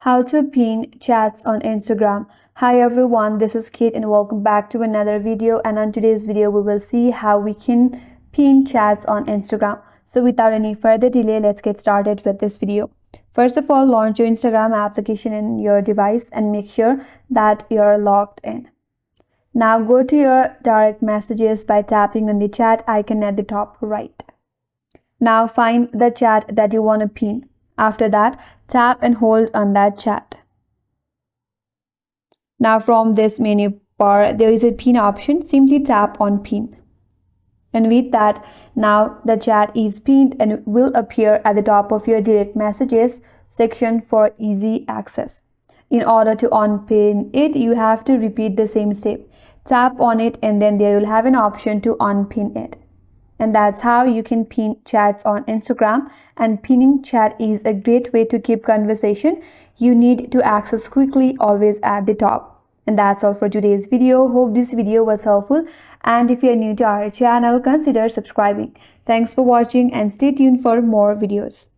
How to pin chats on Instagram. Hi everyone, this is Kate and welcome back to another video. And on today's video we will see how we can pin chats on Instagram. So without any further delay, let's get started with this video. First of all, launch your Instagram application in your device and make sure that you're logged in. Now go to your direct messages by tapping on the chat icon at the top right. Now find the chat that you want to pin. After that, tap and hold on that chat. Now from this menu bar, there is a pin option. Simply tap on pin. And with that, now the chat is pinned and will appear at the top of your direct messages section for easy access. In order to unpin it, you have to repeat the same step. Tap on it and then there you'll have an option to unpin it. And that's how you can pin chats on Instagram. And pinning chat is a great way to keep conversation you need to access quickly, always at the top. And that's all for today's video. Hope this video was helpful. And if you're new to our channel, consider subscribing. Thanks for watching and stay tuned for more videos.